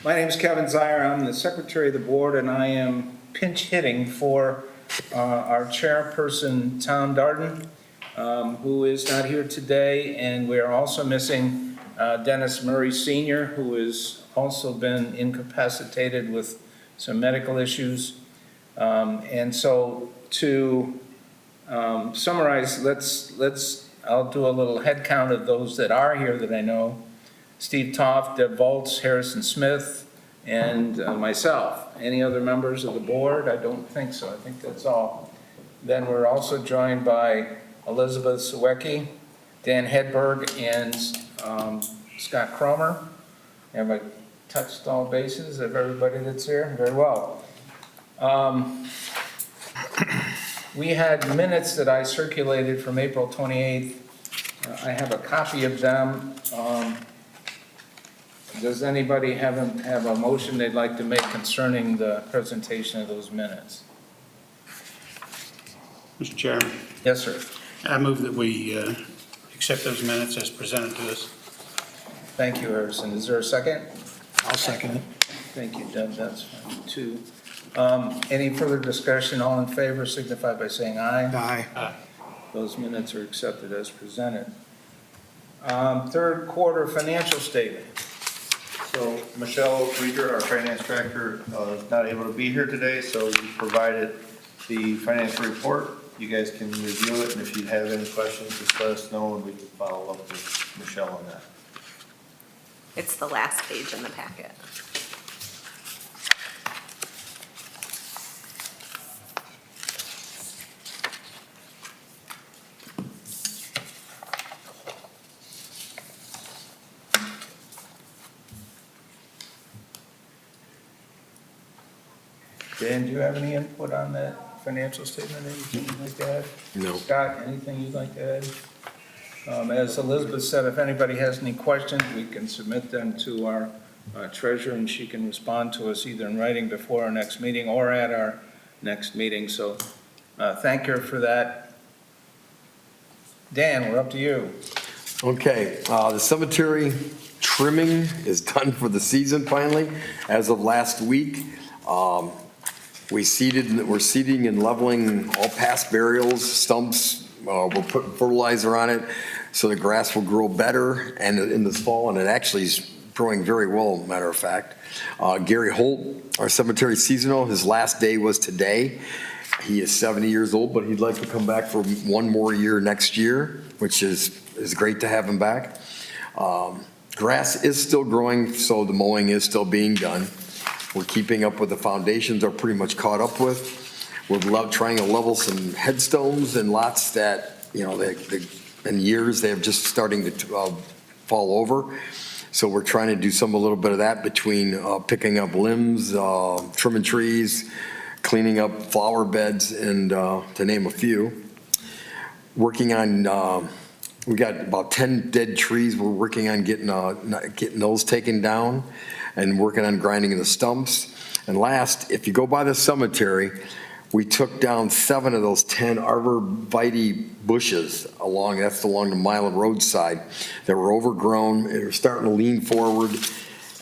My name is Kevin Zier. I'm the secretary of the board, and I am pinch hitting for our chairperson, Tom Darden, who is not here today, and we're also missing Dennis Murray Sr., who has also been incapacitated with some medical issues. And so to summarize, I'll do a little head count of those that are here that I know. Steve Toft, Deb Volz, Harrison Smith, and myself. Any other members of the board? I don't think so. I think that's all. Then we're also joined by Elizabeth Sawecki, Dan Hedberg, and Scott Cromer. Have I touched all bases of everybody that's here? Very well. We had minutes that I circulated from April 28th. I have a copy of them. Does anybody have a motion they'd like to make concerning the presentation of those minutes? Mr. Chairman. Yes, sir. I move that we accept those minutes as presented to us. Thank you, Harrison. Is there a second? I'll second it. Thank you, Deb. That's fine, too. Any further discussion? All in favor signify by saying aye. Aye. Aye. Those minutes are accepted as presented. Third quarter financial statement. So Michelle Rieger, our finance director, is not able to be here today, so we provided the financial report. You guys can review it, and if you have any questions, just let us know, and we can follow up with Michelle on that. It's the last page in the packet. Dan, do you have any input on that financial statement? Anything you'd like to add? No. Scott, anything you'd like to add? As Elizabeth said, if anybody has any questions, we can submit them to our treasurer, and she can respond to us either in writing before our next meeting or at our next meeting. So thank her for that. Dan, we're up to you. Okay, the cemetery trimming is done for the season finally, as of last week. We're seeding and leveling all past burials, stumps. We're putting fertilizer on it so the grass will grow better and in this fall, and it actually is growing very well, matter of fact. Gary Holt, our cemetery seasonal, his last day was today. He is 70 years old, but he'd like to come back for one more year next year, which is great to have him back. Grass is still growing, so the mowing is still being done. We're keeping up with the foundations are pretty much caught up with. We're trying to level some headstones and lots that, you know, in years they're just starting to fall over. So we're trying to do a little bit of that between picking up limbs, trimming trees, cleaning up flower beds, and to name a few. Working on, we got about 10 dead trees. We're working on getting those taken down and working on grinding the stumps. And last, if you go by the cemetery, we took down 7 of those 10 arborvitae bushes along the mile of roadside that were overgrown. They were starting to lean forward,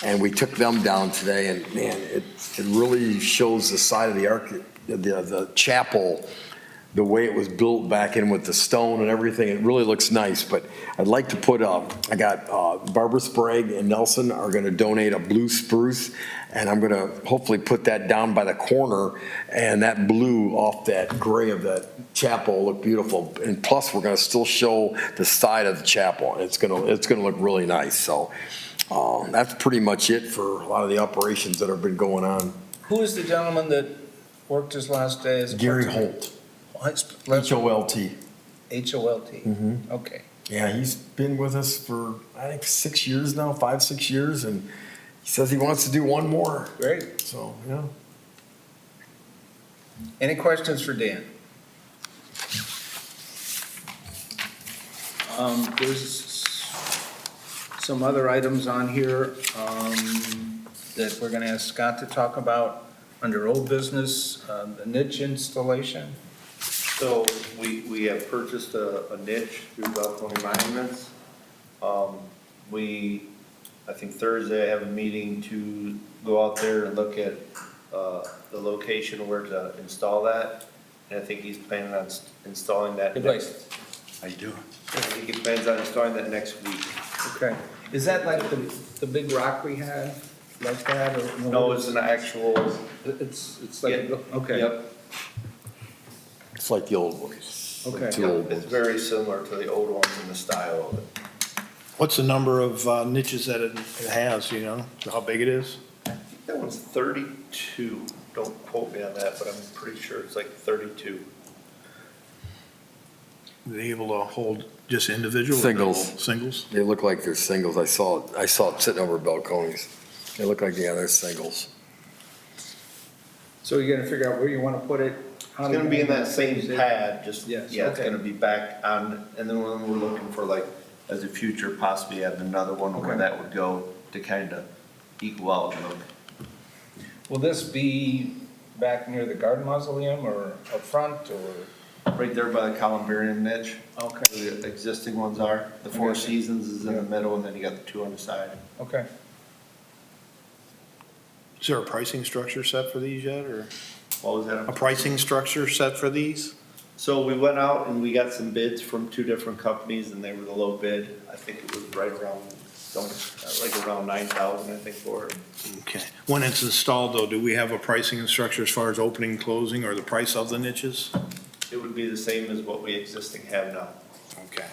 and we took them down today. And man, it really shows the side of the chapel, the way it was built back in with the stone and everything. It really looks nice. But I'd like to put I got Barbara Sprague and Nelson are going to donate a blue spruce, and I'm going to hopefully put that down by the corner, and that blue off that gray of that chapel will look beautiful. And plus, we're going to still show the side of the chapel. It's going to look really nice. So that's pretty much it for a lot of the operations that have been going on. Who is the gentleman that worked his last day as a Gary part-time? Holt. H-O-L-T. HOLT. H-O-L-T. Mhm. Okay. Yeah, he's been with us for, I think, 6 years now, 5-6 years, and he says he wants to do one more. Great. So, yeah. Any questions for Dan? There's some other items on here that we're going to ask Scott to talk about under old business, the niche installation. So we have purchased a niche through Belcone Monuments. We I think Thursday I have a meeting to go out there and look at, the location where to install that. And I think he's planning on installing that next, How you doing? I think he plans on installing that next week. Okay. Is that like the big rock we had, like that, or? No, it's an actual, It's like, Yeah. okay. Yep. It's like the old ones. like Okay. two old It's ones. very similar to the old ones in the style of it. What's the number of niches that it has, you know? How big it is? I think that one's 32. Don't quote me on that, but I'm pretty sure it's like 32. Are they able to hold just individual? or Singles. double? Singles? They look like they're singles. I saw it sitting over Balcones. They look like, yeah, they're singles. So you're gonna figure out where you wanna put it? It's gonna be in that same pad, just, yeah, Yes, it's okay. gonna be back on, and then when we're looking for like, as a future, possibly have another one where Okay. that would go to kind of equal out the look. Will this be back near the garden mausoleum or up front or? Right there by the columbarium niche, Okay, where the existing ones are. The Four Okay. Seasons is in the Yeah. middle, and then you got the two on the side. okay. Is there a pricing structure set for these yet, or What was a that? pricing structure set for these? So we went out and we got some bids from two different companies, and they were the low bid. I think it was right around, like around 9,000, I think, for it. Okay. When it's installed, though, do we have a pricing structure as far as opening and closing, or the price of the niches? It would be the same as what we existing have now. Okay.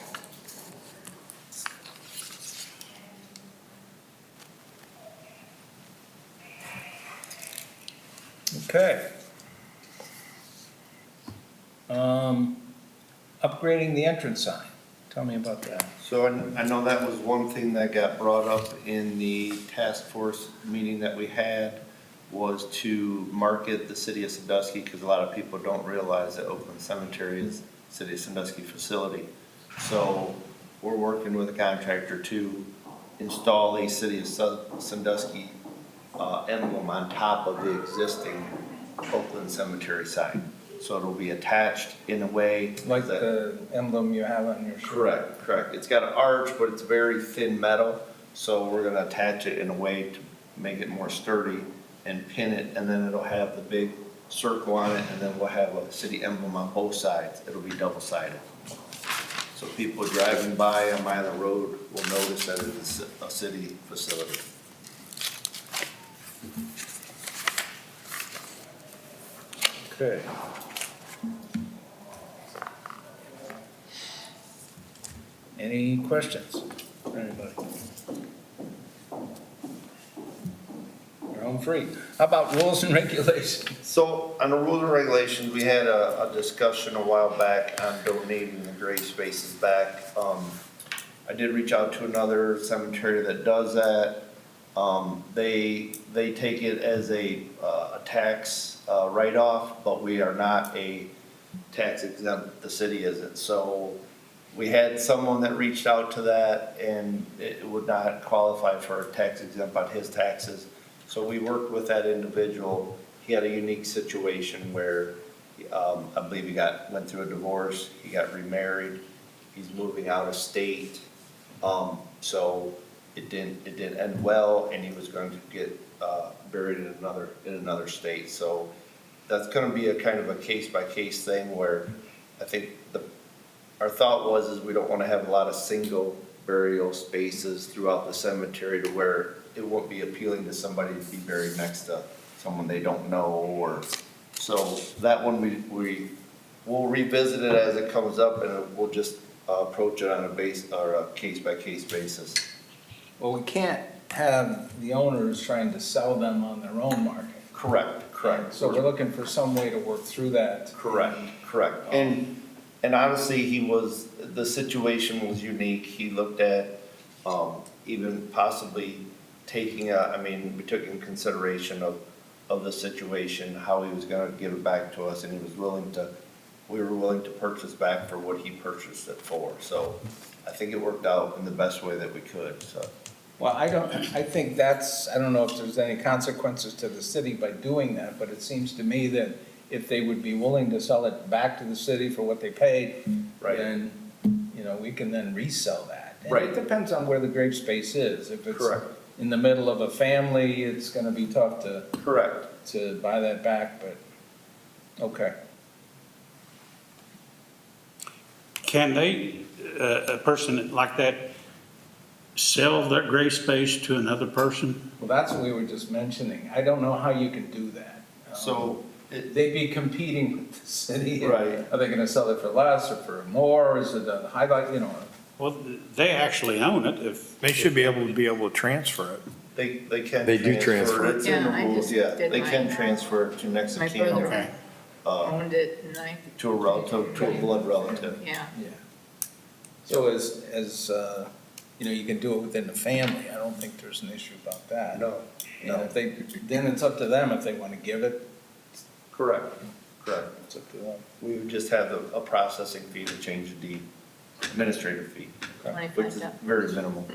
Okay. Upgrading the entrance sign. Tell me about that. So I know that was one thing that got brought up in the task force meeting that we had, was to market the city of Sandusky, because a lot of people don't realize that Oakland Cemetery is city of Sandusky facility. So we're working with a contractor to install a city of Sandusky emblem on top of the existing Oakland Cemetery sign. So it'll be attached in a way Like that. the emblem you have on your shirt. Correct, correct. It's got an arch, but it's very thin metal, so we're gonna attach it in a way to make it more sturdy and pin it, and then it'll have the big circle on it, and then we'll have a city emblem on both sides. It'll be double-sided. So people driving by on the road will notice that it's a city facility. Okay. Any questions for anybody? You're home free. How about rules and regulations? So on the rules and regulations, we had a discussion a while back on donating the grave spaces back. I did reach out to another cemetery that does that. They take it as a tax write-off, but we are not a tax exempt, the city isn't. So we had someone that reached out to that, and it would not qualify for a tax exempt on his taxes. So we worked with that individual. He had a unique situation where, I believe he went through a divorce, he got remarried, he's moving out of state. So it didn't end well, and he was going to get, buried in another state. So that's gonna be a kind of a case-by-case thing, where I think our thought is we don't wanna have a lot of single burial spaces throughout the cemetery, to where it won't be appealing to somebody to be buried next to someone they don't know, or, so that one we'll revisit it as it comes up, and we'll just approach it on a case-by-case basis. Well, we can't have the owners trying to sell them on their own market. Correct. So we're looking for some way to work through that. Correct. And honestly, the situation was unique. He looked at, even possibly we took in consideration of the situation, how he was gonna give it back to us, and we were willing to purchase back for what he purchased it for. So I think it worked out in the best way that we could, so. Well, I think I don't know if there's any consequences to the city by doing that, but it seems to me that if they would be willing to sell it back to the city for what they paid, Right. then, we can then resell that. And Right. it depends on where the grave space is. If it's Correct. in the middle of a family, it's gonna be tough Correct. to buy that back, but, okay. Can they, a person like that, sell their gray space to another person? Well, that's what we were just mentioning. I don't know how you can do that. So, it, They'd be competing with the city. Right. Are they gonna sell it for less or for more? Is it a highlight, you know? Well, they actually own it if. They should be able to transfer it. they can. They do transfer it. It's in the Yeah, I rules, just yeah, did they can mine. transfer it to next My of kin, brother Okay. owned it, and I, to a relative, to a blood relative. yeah. Yeah. So you know, you can do it within the family. I don't think there's an issue about that. No, And if they, then it's up to them if they wanna give it, correct, correct. it's up to them. We would just have a processing fee to change the deed, administrative fee, which is $25. very minimal.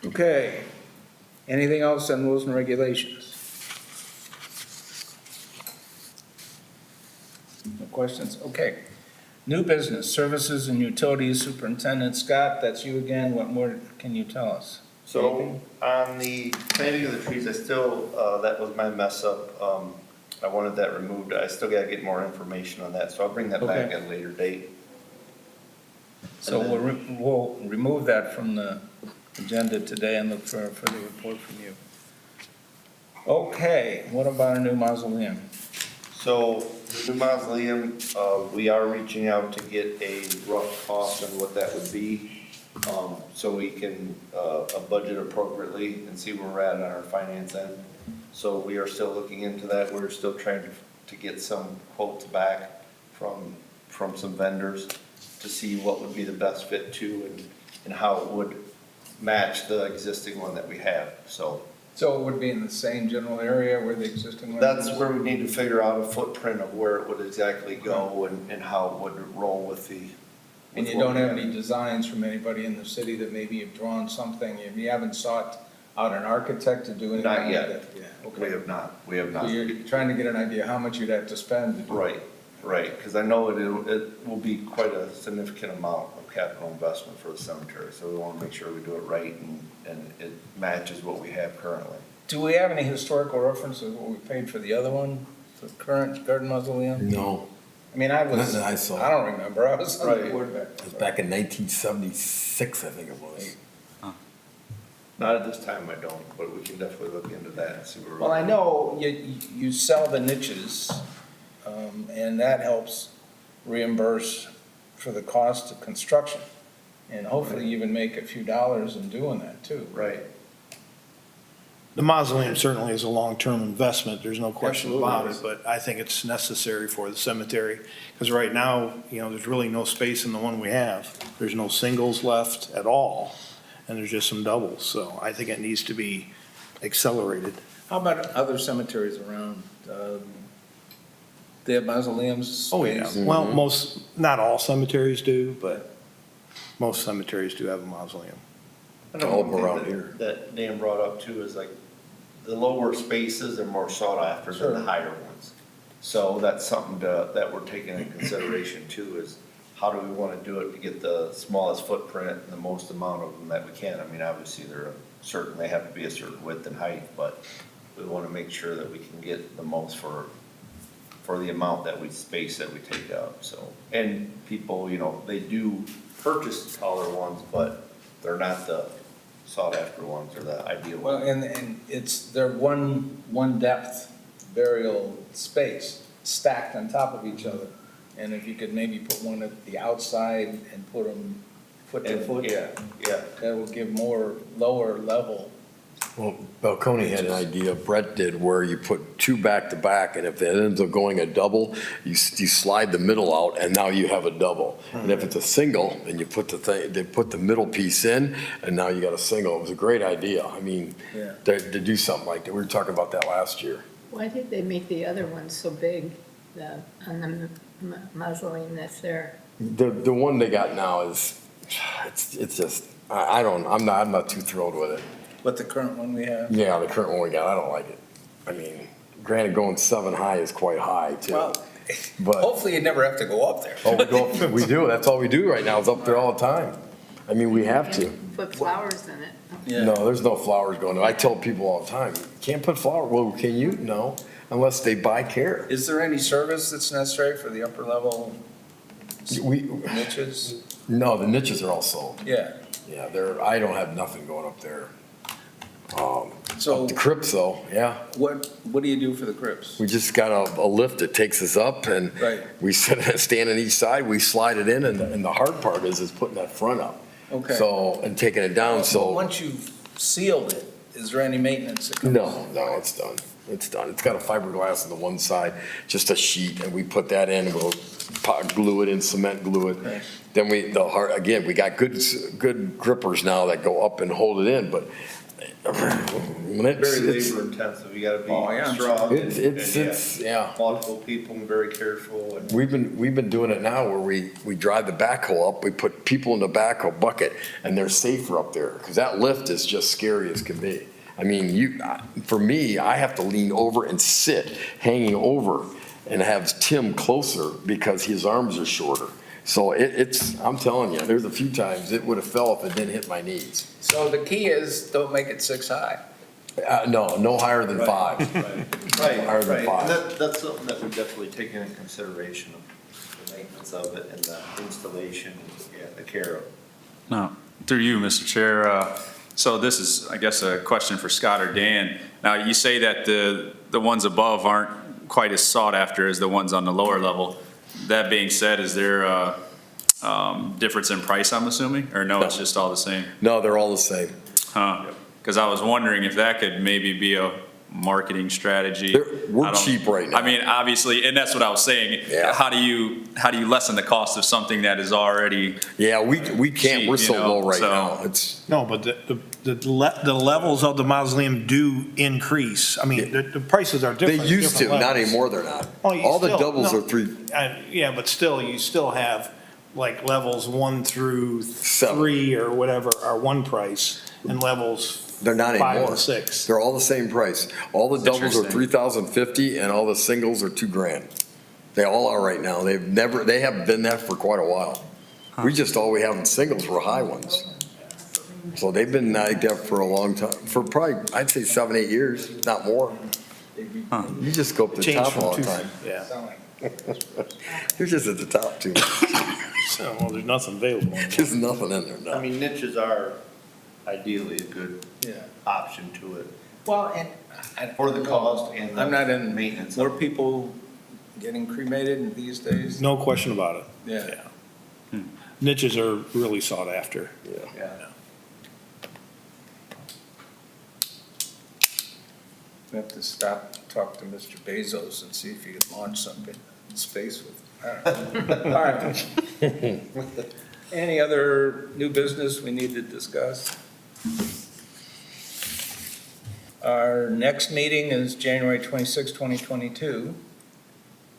Okay. Anything else on rules and regulations? No questions? Okay. New business, services and utilities superintendent. Scott, that's you again. What more can you tell us? So on the planting of the trees, I still, that was my mess up. I wanted that removed. I still gotta get more information on that, so I'll bring that back Okay. at a later date. So we'll remove that from the agenda today and look for the report from you. Okay, what about a new mausoleum? So the new mausoleum, we are reaching out to get a rough cost on what that would be. So we can, budget appropriately and see where we're at on our finance end. So we are still looking into that. We're still trying to get some quotes back from some vendors to see what would be the best fit to and how it would match the existing one that we have, so. So it would be in the same general area where the existing one is? That's where we need to figure out a footprint of where it would exactly go and how it would roll with the. And you don't have any designs from anybody in the city that maybe have drawn something, you haven't sought out an architect to do anything? Not like yet. that? Yeah, We okay. have not, we have So not. you're trying to get an idea how much you'd have to spend to do it? Right, because I know it will be quite a significant amount of capital investment for the cemetery, so we want to make sure we do it right and it matches what we have currently. Do we have any historical reference of what we paid for the other one, the current garden mausoleum? No, I mean, I was, Nothing I saw. I don't remember, I was on the Right. board back it was then. back in 1976, I think it was. Not at this time, I don't, but we can definitely look into that and see where. Well, I know you sell the niches, and that helps reimburse for the cost of construction. And hopefully even make a few dollars in doing that too. Right, The mausoleum certainly is a long-term investment, there's no question Absolutely about is. it, but I think it's necessary for the cemetery. Because right now, there's really no space in the one we have. There's no singles left at all, and there's just some doubles, so I think it needs to be accelerated. How about other cemeteries around? They have mausoleums? Oh, yeah, space? well, not all cemeteries do, but most cemeteries do have a mausoleum. I know All one thing around that- here. That Dan brought up too is like, the lower spaces are more sought after than the Sure. higher ones. So that's something that we're taking into consideration too, is how do we wanna do it to get the smallest footprint and the most amount of them that we can? I mean, obviously, they have to be a certain width and height, but we wanna make sure that we can get the most for the amount space that we take up, so. And people, they do purchase taller ones, but they're not the sought after ones or the ideal Well, ones. and they're one depth burial space stacked on top of each other. And if you could maybe put one at the outside and put them foot to foot. Yeah, That will give more lower level. Well, Balcony had an idea, Brett did, where you put two back to back, and if that ends up going a double, you slide the middle out, and now you have a double. And if it's a single, then you put they put the middle piece in, and now you got a single. It was a great idea. I mean, Yeah. to do something like that. We were talking about that last year. Why did they make the other one so big, on the mausoleum that's there? The one they got now is, it's just, I'm not too thrilled with it. What the current one we have? Yeah, the current one we got, I don't like it. I mean, granted, going 7 high is quite high too. Well, But, hopefully you never have to go up there. oh, we do, that's all we do right now, is up there all the time. I mean, we have to. Put flowers in it. Yeah. No, there's no flowers going there. I tell people all the time, you can't put flowers, well, can you? No, unless they buy care. Is there any service that's necessary for the upper level We, niches? no, the niches are all sold. Yeah. Yeah, I don't have nothing going up there. So The crypts though, yeah. what do you do for the crypts? We just got a lift that takes us up and Right. we stand on each side, we slide it in and the hard part is putting that front up. Okay. So, and taking it down, So so, once you've sealed it, is there any maintenance that comes? no, it's done. It's done. It's got a fiberglass on the one side, just a sheet, and we put that in, we'll glue it in, cement glue it. Okay. Then again, we got good grippers now that go up and hold it in, but when Very it's, labor intensive, you gotta Oh, yeah. be strong. it's, yeah. Multiple people and very careful and. We've been doing it now where we drive the backhoe up, we put people in the backhoe bucket, and they're safer up there, because that lift is just scary as can be. I mean, for me, I have to lean over and sit hanging over and have Tim closer because his arms are shorter. So I'm telling you, there's a few times it would have fell if it didn't hit my knees. So the key is don't make it 6 high. No higher than 5. Right, Higher than right, 5. and that's something that we've definitely taken into consideration of the maintenance of it and the installation, and the care of it. No, through you, Mr. Chair. So this is, I guess, a question for Scott or Dan. Now, you say that the ones above aren't quite as sought after as the ones on the lower level. That being said, is there a difference in price, I'm assuming? Or no, it's just all the same? No, they're all the same. Huh? Because I was wondering if that could maybe be a marketing strategy. We're I don't- cheap right now. I mean, obviously, and that's what I was saying. Yeah. How do you lessen the cost of something that is already? Yeah, we can't, Cheap, we're so you know, low right so- now. It's, No, but the levels of the mausoleum do increase. I mean, the prices are they different. used to, different not levels. anymore they're not. Oh, you All the still- doubles no. are 3. Yeah, but still, you still have like levels 1 through 7. 3 or whatever are one price, and levels They're not 5 anymore. and 6. They're all the same price. All the doubles are Interesting. 3,050 and all the singles are $2,000. They all are right now. They have been that for quite a while. We just, all we have in singles were high ones. So they've been like that for a long time, for probably, I'd say 7, 8 years, not more. You just go up the Change top from all the 2. time. Yeah, You're just at the top too. so, well, there's nothing available. There's nothing in there I now. mean, niches are ideally a good Yeah. option to it Well, and for the cost and the I'm not in maintenance. more people getting cremated these days. No question about it. Yeah. Niches are really sought after. Yeah. We have to stop, talk to Mr. Bezos and see if he can launch something in space with it. All right. All right. Any other new business we need to discuss? Our next meeting is January 26, 2022.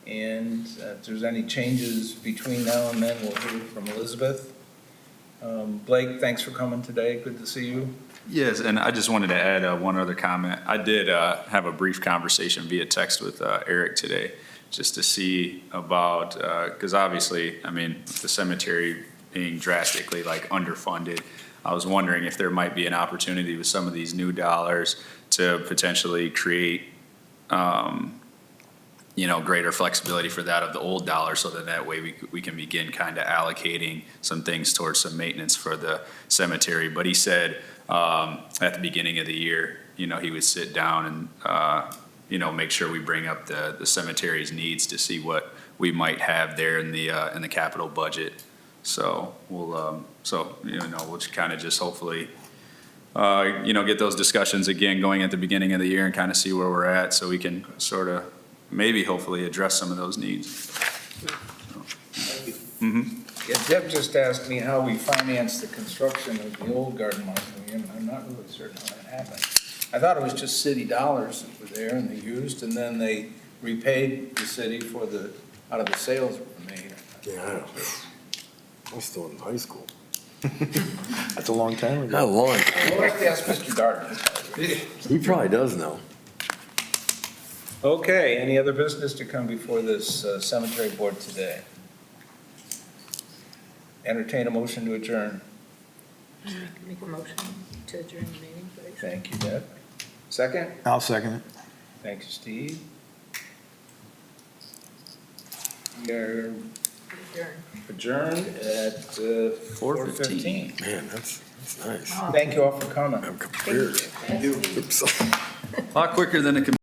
And if there's any changes between now and then, we'll hear from Elizabeth. Blake, thanks for coming today. Good to see you. Yes, and I just wanted to add one other comment. I did have a brief conversation via text with Eric today, just to see about, because obviously, I mean, with the cemetery being drastically like underfunded, I was wondering if there might be an opportunity with some of these new dollars to potentially create, greater flexibility for that of the old dollar, so that way we can begin kind of allocating some things towards some maintenance for the cemetery. But he said at the beginning of the year, he would sit down and make sure we bring up the cemetery's needs to see what we might have there in the capital budget. So we'll just kind of just hopefully get those discussions again going at the beginning of the year and kind of see where we're at, so we can sort of maybe hopefully address some of those needs. Yeah, Deb just asked me how we financed the construction of the old Garden Mausoleum, and I'm not really certain how that happened. I thought it was just city dollars that were there and they used, and then they repaid the city out of the sales that were made. Yeah, I know. I was still in high school. That's a long time ago. Not a long, We'll have to ask Mr. Darden. he probably does know. Okay, any other business to come before this cemetery board today? Entertain a motion to adjourn. Make a motion to adjourn the meeting, please. Thank you, Deb. Second? I'll second it. Thank you, Steve. We are Adjourn. adjourned at 4:15. Man, that's nice. Thank you all for coming. I'm compared. Oops. A lot quicker than a